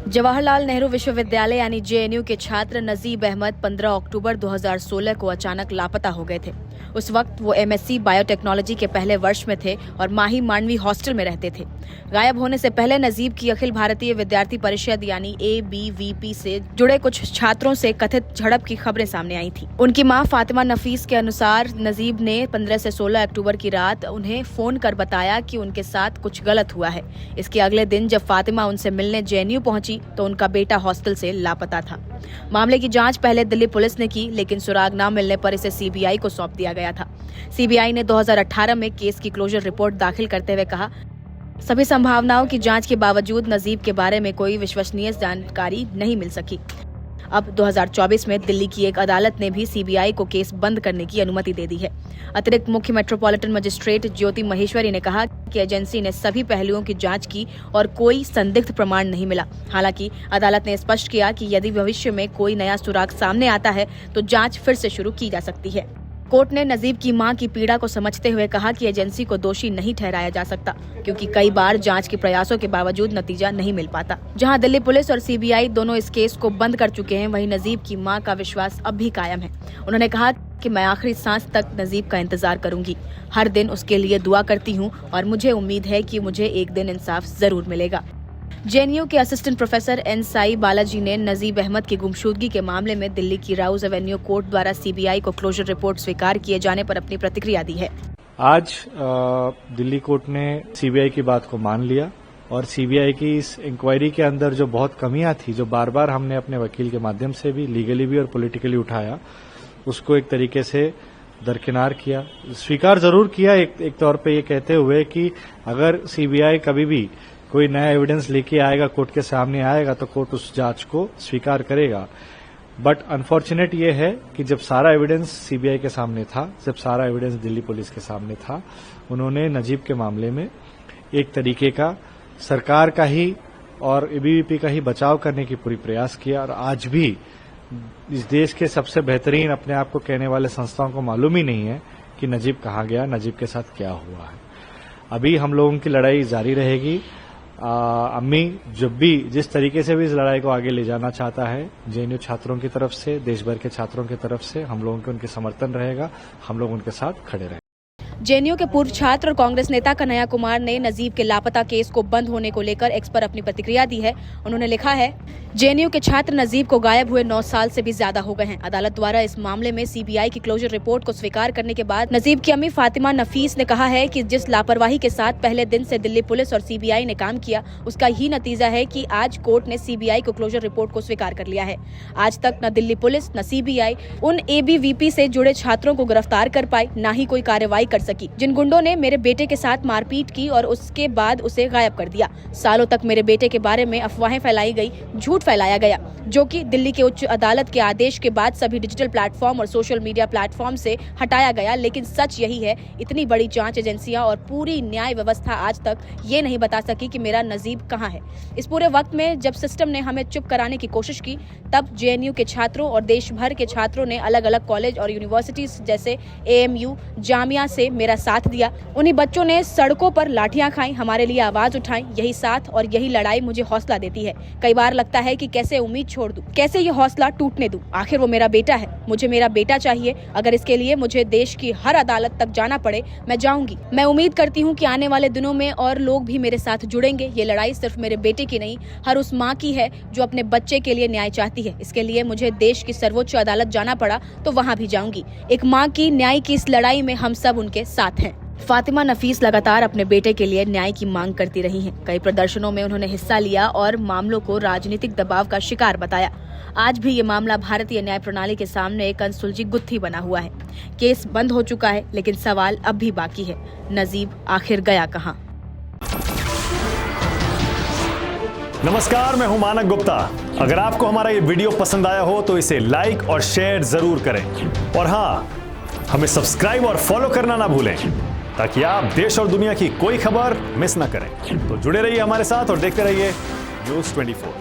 जवाहरलाल नेहरू विश्वविद्यालय यानी जेएनयू के छात्र नजीब अहमद 15 अक्टूबर 2016 को अचानक लापता हो गए थे। उस वक्त वो एमएससी बायोटेक्नोलॉजी के पहले वर्ष में थे और माही मांडवी हॉस्टल में रहते थे। गायब होने से पहले नजीब की अखिल भारतीय विद्यार्थी परिषद यानी ABVP से जुड़े कुछ छात्रों से कथित झड़प की खबरें सामने आई थी। उनकी मां फातिमा नफीस के अनुसार नजीब ने 15 से 16 अक्टूबर की रात उन्हें फोन कर बताया कि उनके साथ कुछ गलत हुआ है। इसके अगले दिन जब फातिमा उनसे मिलने जेएनयू पहुंची तो उनका बेटा हॉस्टल से लापता था। मामले की जांच पहले दिल्ली पुलिस ने की, लेकिन सुराग न मिलने पर इसे सीबीआई को सौंप दिया गया था। सीबीआई ने 2018 में केस की क्लोजर रिपोर्ट दाखिल करते हुए कहा, सभी संभावनाओं की जांच के बावजूद नजीब के बारे में कोई विश्वसनीय जानकारी नहीं मिल सकी। अब 2024 में दिल्ली की एक अदालत ने भी सीबीआई को केस बंद करने की अनुमति दे दी है। अतिरिक्त मुख्य मेट्रोपॉलिटन मजिस्ट्रेट ज्योति महेश्वरी ने कहा कि एजेंसी ने सभी पहलुओं की जांच की और कोई संदिग्ध प्रमाण नहीं मिला। हालांकि अदालत ने स्पष्ट किया कि यदि भविष्य में कोई नया सुराग सामने आता है तो जांच फिर से शुरू की जा सकती है। कोर्ट ने नजीब की मां की पीड़ा को समझते हुए कहा कि एजेंसी को दोषी नहीं ठहराया जा सकता, क्योंकि कई बार जांच के प्रयासों के बावजूद नतीजा नहीं मिल पाता। जहां दिल्ली पुलिस और सीबीआई दोनों इस केस को बंद कर चुके हैं, वहीं नजीब की मां का विश्वास अब भी कायम है। उन्होंने कहा कि मैं आखिरी सांस तक नजीब का इंतजार करूंगी, हर दिन उसके लिए दुआ करती हूँ और मुझे उम्मीद है कि मुझे एक दिन इंसाफ जरूर मिलेगा। जेएनयू के assistant professor N Sai Balaji ने नजीब अहमद की गुमशुदगी के मामले में दिल्ली की राउज एवेन्यू कोर्ट द्वारा सीबीआई को क्लोजर रिपोर्ट स्वीकार किए जाने पर अपनी प्रतिक्रिया दी है। आज दिल्ली कोर्ट ने सीबीआई की बात को मान लिया और सीबीआई की इस इंक्वायरी के अंदर जो बहुत कमियां थी, जो बार बार हमने अपने वकील के माध्यम से भी लीगली भी और पॉलिटिकली उठाया, उसको एक तरीके से दरकिनार किया, स्वीकार जरूर किया एक तौर पे ये कहते हुए कि अगर सीबीआई कभी भी कोई नया एविडेंस लेके आएगा, कोर्ट के सामने आएगा, तो कोर्ट उस जांच को स्वीकार करेगा। बट अनफॉर्चुनेट ये है कि जब सारा एविडेंस सीबीआई के सामने था, जब सारा एविडेंस दिल्ली पुलिस के सामने था, उन्होंने नजीब के मामले में एक तरीके का सरकार का ही और एबीवीपी का ही बचाव करने की पूरी प्रयास किया। और आज भी इस देश के सबसे बेहतरीन अपने आप को कहने वाले संस्थाओं को मालूम ही नहीं है कि नजीब कहाँ गया, नजीब के साथ क्या हुआ है। अभी हम लोगों की लड़ाई जारी रहेगी। अम्मी जब भी जिस तरीके से भी इस लड़ाई को आगे ले जाना चाहता है, जेएनयू छात्रों की तरफ से, देश भर के छात्रों की तरफ से हम लोगों के उनके समर्थन रहेगा, हम लोग उनके साथ खड़े रहेंगे। जेएनयू के पूर्व छात्र और कांग्रेस नेता कन्हैया कुमार ने नजीब के लापता केस को बंद होने को लेकर एक्स पर अपनी प्रतिक्रिया दी है। उन्होंने लिखा है, जेएनयू के छात्र नजीब को गायब हुए 9 साल से भी ज्यादा हो गए हैं। अदालत द्वारा इस मामले में सीबीआई की क्लोजर रिपोर्ट को स्वीकार करने के बाद नजीब की अम्मी फातिमा नफीस ने कहा है कि जिस लापरवाही के साथ पहले दिन से दिल्ली पुलिस और सीबीआई ने काम किया, उसका ही नतीजा है कि आज कोर्ट ने सीबीआई को क्लोजर रिपोर्ट को स्वीकार कर लिया है। आज तक न दिल्ली पुलिस न सीबीआई उन ABVP से जुड़े छात्रों को गिरफ्तार कर पाई, न ही कोई कार्रवाई कर सकी। जिन गुंडों ने मेरे बेटे के साथ मारपीट की और उसके बाद उसे गायब कर दिया। सालों तक मेरे बेटे के बारे में अफवाहें फैलाई गई, झूठ फैलाया गया, जो कि दिल्ली के उच्च अदालत के आदेश के बाद सभी डिजिटल प्लेटफॉर्म और सोशल मीडिया प्लेटफॉर्म से हटाया गया। लेकिन सच यही है, इतनी बड़ी जांच एजेंसियां और पूरी न्याय व्यवस्था आज तक ये नहीं बता सकी कि मेरा नजीब कहां है। इस पूरे वक्त में जब सिस्टम ने हमें चुप कराने की कोशिश की, तब जेएनयू के छात्रों और देश भर के छात्रों ने अलग अलग कॉलेज और यूनिवर्सिटीज जैसे AMU, जामिया से मेरा साथ दिया। उन्हीं बच्चों ने सड़कों पर लाठियां खाई, हमारे लिए आवाज उठाई। यही साथ और यही लड़ाई मुझे हौसला देती है। कई बार लगता है कि कैसे उम्मीद छोड़ दूं, कैसे ये हौसला टूटने दूं। आखिर वो मेरा बेटा है, मुझे मेरा बेटा चाहिए। अगर इसके लिए मुझे देश की हर अदालत तक जाना पड़े, मैं जाऊंगी। मैं उम्मीद करती हूँ कि आने वाले दिनों में और लोग भी मेरे साथ जुड़ेंगे। ये लड़ाई सिर्फ मेरे बेटे की नहीं, हर उस माँ की है जो अपने बच्चे के लिए न्याय चाहती है। इसके लिए मुझे देश की सर्वोच्च अदालत जाना पड़ा तो वहाँ भी जाऊंगी। एक माँ की न्याय की इस लड़ाई में हम सब उनके साथ हैं। फातिमा नफीस लगातार अपने बेटे के लिए न्याय की मांग करती रही हैं। कई प्रदर्शनों में उन्होंने हिस्सा लिया और मामलों को राजनीतिक दबाव का शिकार बताया। आज भी ये मामला भारतीय न्याय प्रणाली के सामने एक अनसुलझी गुत्थी बना हुआ है। केस बंद हो चुका है, लेकिन सवाल अब भी बाकी है, नजीब आखिर गया कहां? नमस्कार, मैं हूं मानक गुप्ता। अगर आपको हमारा ये वीडियो पसंद आया हो तो इसे लाइक और शेयर जरूर करें, और हाँ, हमें सब्सक्राइब और फॉलो करना ना भूलें, ताकि आप देश और दुनिया की कोई खबर मिस ना करें। तो जुड़े रहिए हमारे साथ और देखते रहिए News 24।